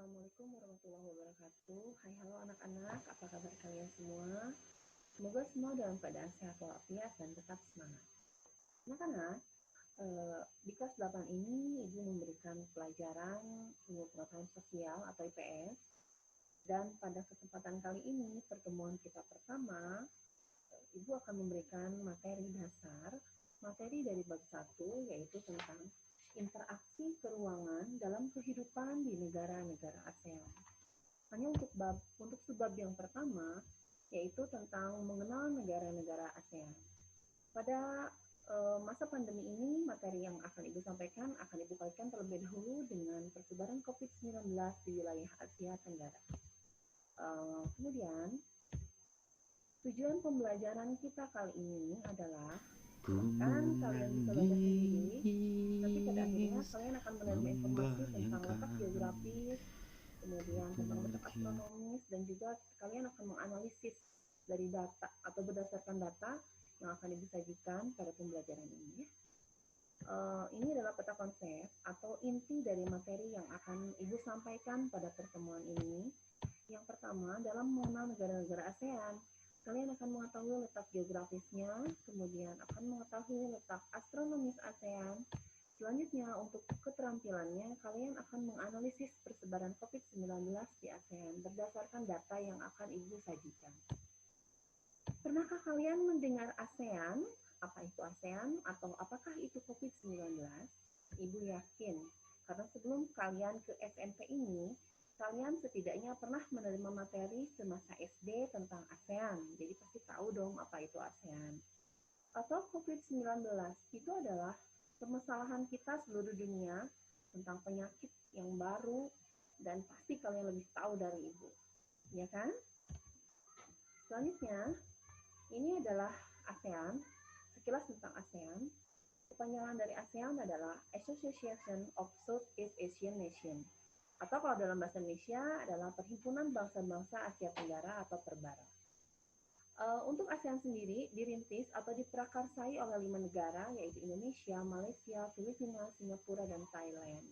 Assalamualaikum warahmatullahi wabarakatuh. Hai, halo anak-anak, apa kabar kalian semua? Semoga semua dalam keadaan sehat walafiat dan tetap semangat. Anak-anak, di kelas 8 ini Ibu memberikan pelajaran ilmu pengetahuan sosial atau IPS. Dan pada kesempatan kali ini, pertemuan kita pertama, Ibu akan memberikan materi dasar, materi dari bab 1, yaitu tentang interaksi keuangan dalam kehidupan di negara-negara ASEAN. Hanya untuk subbab yang pertama, yaitu tentang mengenal negara-negara ASEAN. Pada masa pandemi ini, materi yang akan Ibu sampaikan akan Ibu kaitkan terlebih dahulu dengan persebaran COVID-19 di wilayah Asia Tenggara. Kemudian, tujuan pembelajaran kita kali ini adalah kan kalian bisa baca sendiri, nanti pada akhirnya kalian akan menerima informasi tentang letak geografis, kemudian tentang letak astronomis, dan juga kalian akan menganalisis dari data atau berdasarkan data yang akan Ibu sajikan pada pembelajaran ini. Ini adalah peta konsep atau inti dari materi yang akan Ibu sampaikan pada pertemuan ini. Yang pertama, dalam mengenal negara-negara ASEAN, kalian akan mengetahui letak geografisnya, kemudian akan mengetahui letak astronomis ASEAN. Selanjutnya, untuk keterampilannya, kalian akan menganalisis persebaran COVID-19 di ASEAN berdasarkan data yang akan Ibu sajikan. Pernahkah kalian mendengar ASEAN? Apa itu ASEAN? Atau apakah itu COVID-19? Ibu yakin, karena sebelum kalian ke SMP ini, kalian setidaknya pernah menerima materi semasa SD tentang ASEAN, jadi pasti tahu dong apa itu ASEAN. Atau COVID-19, itu adalah permasalahan kita seluruh dunia tentang penyakit yang baru, dan pasti kalian lebih tahu dari Ibu, ya kan? Selanjutnya, ini adalah ASEAN, sekilas tentang ASEAN. Kepanjangan dari ASEAN adalah Association of Southeast Asian Nations. Atau kalau dalam bahasa Indonesia adalah Perhimpunan Bangsa-Bangsa Asia Tenggara atau Perbara. Untuk ASEAN sendiri dirintis atau diprakarsai oleh 5 negara, yaitu Indonesia, Malaysia, Filipina, Singapura, dan Thailand.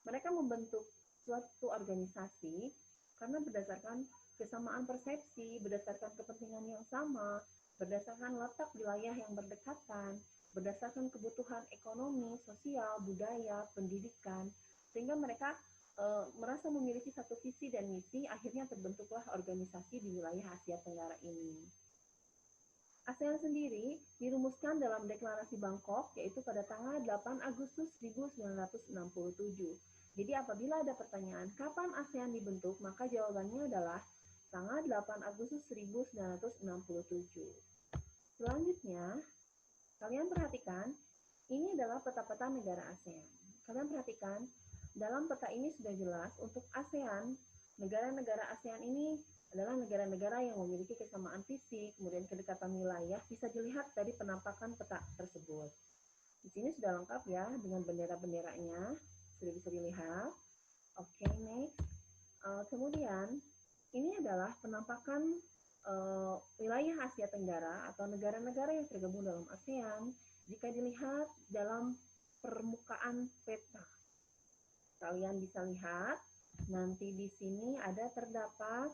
Mereka membentuk suatu organisasi karena berdasarkan kesamaan persepsi, berdasarkan kepentingan yang sama, berdasarkan letak wilayah yang berdekatan, berdasarkan kebutuhan ekonomi, sosial, budaya, pendidikan, sehingga mereka merasa memiliki satu visi dan misi, akhirnya terbentuklah organisasi di wilayah Asia Tenggara ini. ASEAN sendiri dirumuskan dalam Deklarasi Bangkok, yaitu pada tanggal 8 Agustus 1967. Jadi apabila ada pertanyaan kapan ASEAN dibentuk, maka jawabannya adalah tanggal 8 Agustus 1967. Selanjutnya, kalian perhatikan, ini adalah peta-peta negara ASEAN. Kalian perhatikan, dalam peta ini sudah jelas untuk ASEAN, negara-negara ASEAN ini adalah negara-negara yang memiliki kesamaan fisik, kemudian kedekatan wilayah, bisa dilihat dari penampakan peta tersebut. Di sini sudah lengkap ya dengan bendera-benderanya, sudah bisa dilihat. Oke, next. Kemudian, ini adalah penampakan wilayah Asia Tenggara atau negara-negara yang tergabung dalam ASEAN jika dilihat dalam permukaan peta. Kalian bisa lihat, nanti di sini ada terdapat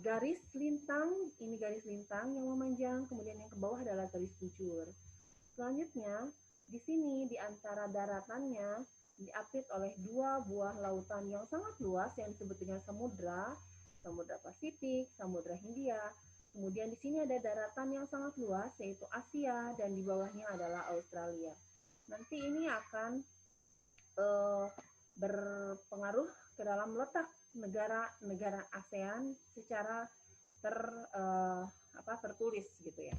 garis lintang, ini garis lintang yang memanjang, kemudian yang ke bawah adalah garis bujur. Selanjutnya, di sini di antara daratannya diapit oleh 2 buah lautan yang sangat luas yang disebut dengan samudra, Samudra Pasifik, Samudra Hindia. Kemudian di sini ada daratan yang sangat luas yaitu Asia dan di bawahnya adalah Australia. Nanti ini akan berpengaruh ke dalam letak negara-negara ASEAN secara tertulis gitu ya.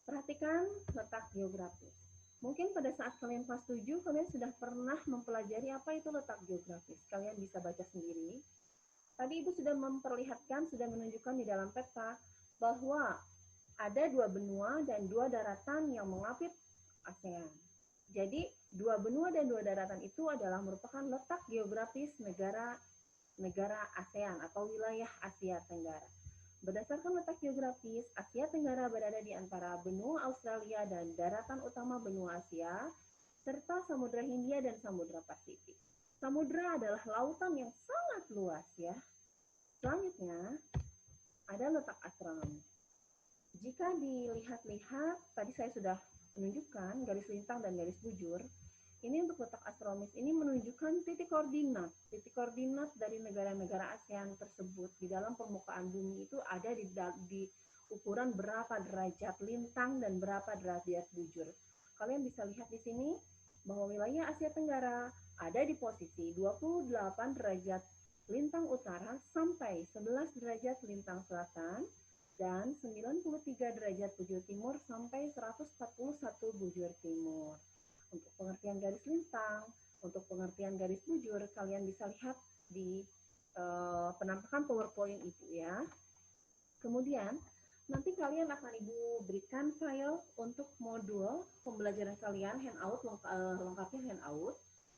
Perhatikan letak geografis. Mungkin pada saat kalian kelas 7, kalian sudah pernah mempelajari apa itu letak geografis. Kalian bisa baca sendiri. Tadi Ibu sudah memperlihatkan, sudah menunjukkan di dalam peta bahwa ada 2 benua dan 2 daratan yang mengapit ASEAN. Jadi 2 benua dan 2 daratan itu adalah merupakan letak geografis negara ASEAN atau wilayah Asia Tenggara. Berdasarkan letak geografis, Asia Tenggara berada di antara benua Australia dan daratan utama benua Asia, serta Samudra Hindia dan Samudra Pasifik. Samudra adalah lautan yang sangat luas ya. Selanjutnya, ada letak astronomi. Jika dilihat-lihat, tadi saya sudah menunjukkan garis lintang dan garis bujur. Ini untuk letak astronomis ini menunjukkan titik koordinat. Titik koordinat dari negara-negara ASEAN tersebut di dalam permukaan bumi itu ada di ukuran berapa derajat lintang dan berapa derajat bujur. Kalian bisa lihat di sini bahwa wilayah Asia Tenggara ada di posisi 28 derajat lintang utara sampai 11 derajat lintang selatan dan 93 derajat bujur timur sampai 141 bujur timur. Untuk pengertian garis lintang, untuk pengertian garis bujur, kalian bisa lihat di penampakan PowerPoint itu ya. Kemudian, nanti kalian akan Ibu berikan file untuk modul pembelajaran kalian, handout, lengkapnya handout.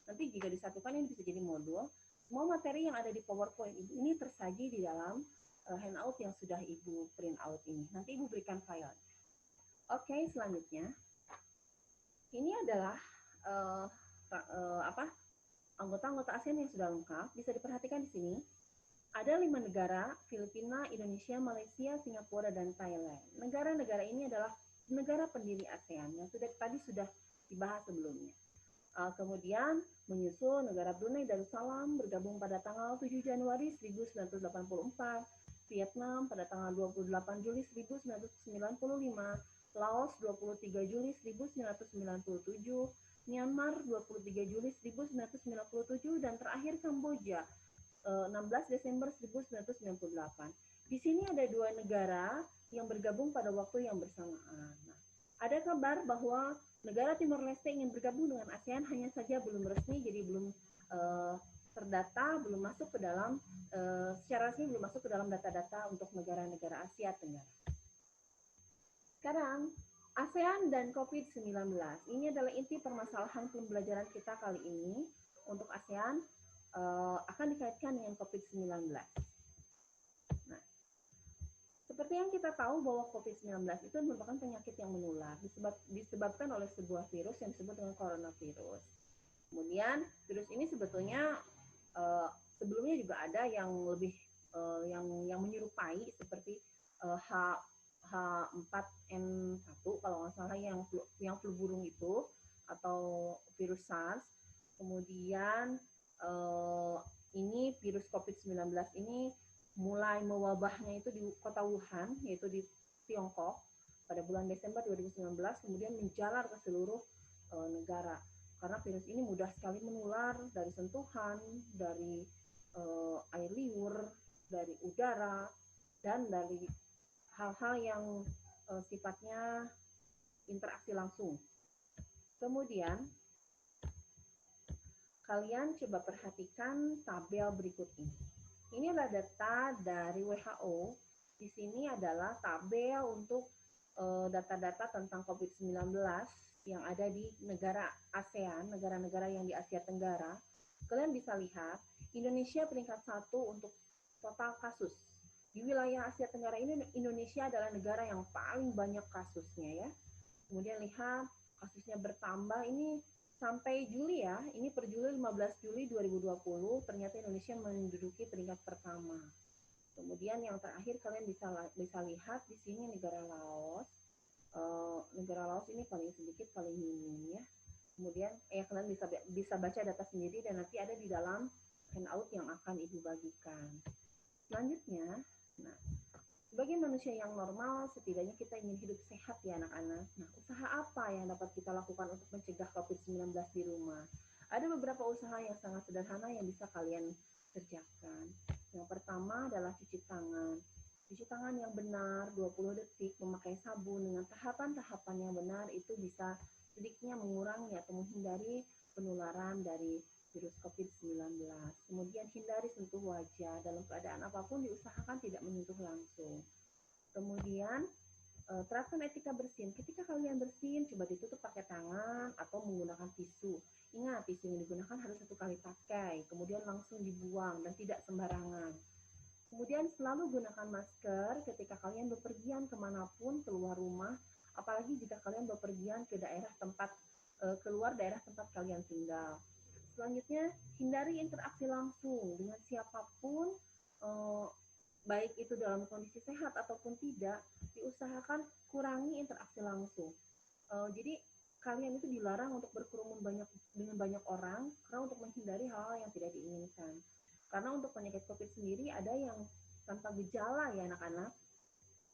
Nanti jika disatukan ini bisa jadi modul. Semua materi yang ada di PowerPoint ini tersaji di dalam handout yang sudah Ibu print out ini. Nanti Ibu berikan file. Oke, selanjutnya. Ini adalah anggota-anggota ASEAN yang sudah lengkap. Bisa diperhatikan di sini. Ada 5 negara, Filipina, Indonesia, Malaysia, Singapura, dan Thailand. Negara-negara ini adalah negara pendiri ASEAN yang tadi sudah dibahas sebelumnya. Kemudian menyusul negara Brunei Darussalam bergabung pada tanggal 7 Januari 1984, Vietnam pada tanggal 28 Juli 1995, Laos 23 Juli 1997, Myanmar 23 Juli 1997, dan terakhir Kamboja 16 Desember 1998. Di sini ada 2 negara yang bergabung pada waktu yang bersamaan. Nah, ada kabar bahwa negara Timor Leste ingin bergabung dengan ASEAN, hanya saja belum resmi, jadi belum terdata, belum masuk ke dalam secara resmi belum masuk ke dalam data-data untuk negara-negara Asia Tenggara. Sekarang ASEAN dan COVID-19. Ini adalah inti permasalahan pembelajaran kita kali ini. Untuk ASEAN akan dikaitkan dengan COVID-19. Nah, seperti yang kita tahu bahwa COVID-19 itu merupakan penyakit yang menular, disebabkan oleh sebuah virus yang disebut dengan coronavirus. Kemudian virus ini sebetulnya sebelumnya juga ada yang lebih yang menyerupai seperti H4N1 kalau nggak salah yang flu burung itu atau virus SARS. Kemudian ini virus COVID-19 ini mulai mewabahnya itu di kota Wuhan, yaitu di Tiongkok pada bulan Desember 2019, kemudian menjalar ke seluruh negara. Karena virus ini mudah sekali menular dari sentuhan, dari air liur, dari udara, dan dari hal-hal yang sifatnya interaksi langsung. Kemudian, kalian coba perhatikan tabel berikut ini. Ini adalah data dari WHO. Di sini adalah tabel untuk data-data tentang COVID-19 yang ada di negara ASEAN, negara-negara yang di Asia Tenggara. Kalian bisa lihat, Indonesia peringkat 1 untuk total kasus. Di wilayah Asia Tenggara ini, Indonesia adalah negara yang paling banyak kasusnya ya. Kemudian lihat, kasusnya bertambah ini sampai Juli ya, ini per Juli 15 Juli 2020, ternyata Indonesia menduduki peringkat pertama. Kemudian yang terakhir kalian bisa lihat di sini negara Laos. Negara Laos ini paling sedikit, paling minim ya. Kemudian kalian bisa baca data sendiri dan nanti ada di dalam handout yang akan Ibu bagikan. Selanjutnya, nah, sebagai manusia yang normal, setidaknya kita ingin hidup sehat ya anak-anak. Nah, usaha apa yang dapat kita lakukan untuk mencegah COVID-19 di rumah? Ada beberapa usaha yang sangat sederhana yang bisa kalian kerjakan. Yang pertama adalah cuci tangan. Cuci tangan yang benar, 20 detik, memakai sabun dengan tahapan-tahapan yang benar, itu bisa sedikitnya mengurangi atau menghindari penularan dari virus COVID-19. Kemudian hindari sentuh wajah, dalam keadaan apapun diusahakan tidak menyentuh langsung. Kemudian terapkan etika bersin. Ketika kalian bersin, coba ditutup pakai tangan atau menggunakan tisu. Ingat, tisu yang digunakan harus 1 kali pakai, kemudian langsung dibuang dan tidak sembarangan. Kemudian selalu gunakan masker ketika kalian bepergian kemanapun keluar rumah, apalagi jika kalian bepergian ke daerah tempat keluar daerah tempat kalian tinggal. Selanjutnya, hindari interaksi langsung dengan siapapun, baik itu dalam kondisi sehat ataupun tidak, diusahakan kurangi interaksi langsung. Jadi kalian itu dilarang untuk berkerumun dengan banyak orang karena untuk menghindari hal-hal yang tidak diinginkan. Karena untuk penyakit COVID sendiri ada yang tanpa gejala ya anak-anak,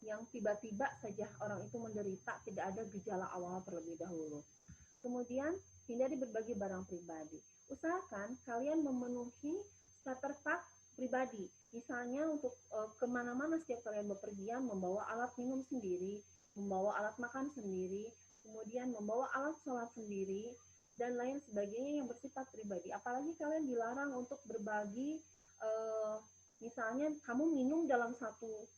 yang tiba-tiba saja orang itu menderita, tidak ada gejala awal terlebih dahulu. Kemudian, hindari berbagi barang pribadi. Usahakan kalian memenuhi starter pack pribadi. Misalnya untuk kemana-mana setiap kalian bepergian, membawa alat minum sendiri, membawa alat makan sendiri, kemudian membawa alat sholat sendiri, dan lain sebagainya yang bersifat pribadi. Apalagi kalian dilarang untuk berbagi, misalnya kamu minum dalam satu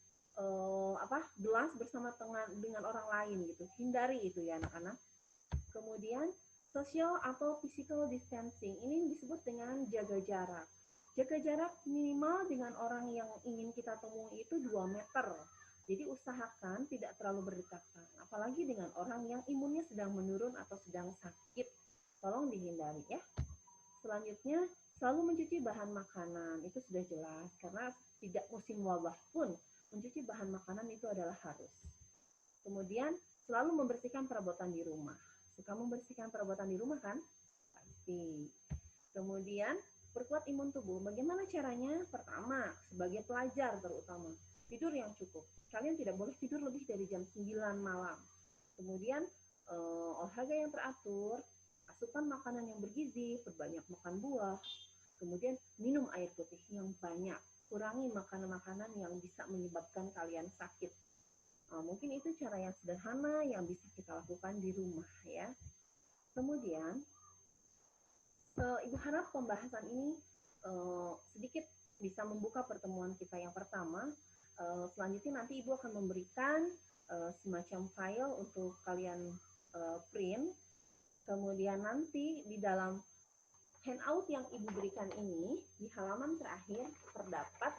gelas bersama dengan orang lain gitu. Hindari itu ya anak-anak. Kemudian social atau physical distancing ini disebut dengan jaga jarak. Jaga jarak minimal dengan orang yang ingin kita temui itu 2 meter. Jadi usahakan tidak terlalu berdekatan, apalagi dengan orang yang imunnya sedang menurun atau sedang sakit. Tolong dihindari ya. Selanjutnya, selalu mencuci bahan makanan. Itu sudah jelas karena tidak musim wabah pun mencuci bahan makanan itu adalah harus. Kemudian, selalu membersihkan perabotan di rumah. Suka membersihkan perabotan di rumah kan? Pasti. Kemudian, perkuat imun tubuh. Bagaimana caranya? Pertama, sebagai pelajar terutama, tidur yang cukup. Kalian tidak boleh tidur lebih dari jam 9 malam. Kemudian, olahraga yang teratur, asupan makanan yang bergizi, perbanyak makan buah, kemudian minum air putih yang banyak. Kurangi makanan-makanan yang bisa menyebabkan kalian sakit. Mungkin itu cara yang sederhana yang bisa kita lakukan di rumah ya. Kemudian, Ibu harap pembahasan ini sedikit bisa membuka pertemuan kita yang pertama. Selanjutnya nanti Ibu akan memberikan semacam file untuk kalian print. Kemudian nanti di dalam handout yang Ibu berikan ini, di halaman terakhir terdapat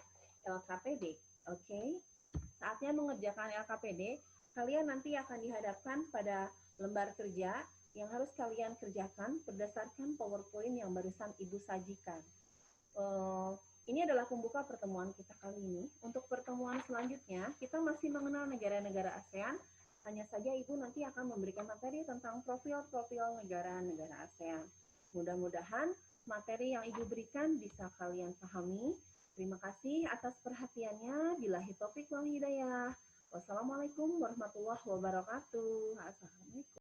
LKPD. Oke? Saatnya mengerjakan LKPD, kalian nanti akan dihadapkan pada lembar kerja yang harus kalian kerjakan berdasarkan PowerPoint yang barusan Ibu sajikan. Ini adalah pembuka pertemuan kita kali ini. Untuk pertemuan selanjutnya, kita masih mengenal negara-negara ASEAN. Hanya saja Ibu nanti akan memberikan materi tentang profil-profil negara-negara ASEAN. Mudah-mudahan materi yang Ibu berikan bisa kalian pahami. Terima kasih atas perhatiannya. Billahi taufik wal hidayah. Wassalamualaikum warahmatullahi wabarakatuh. Assalamualaikum.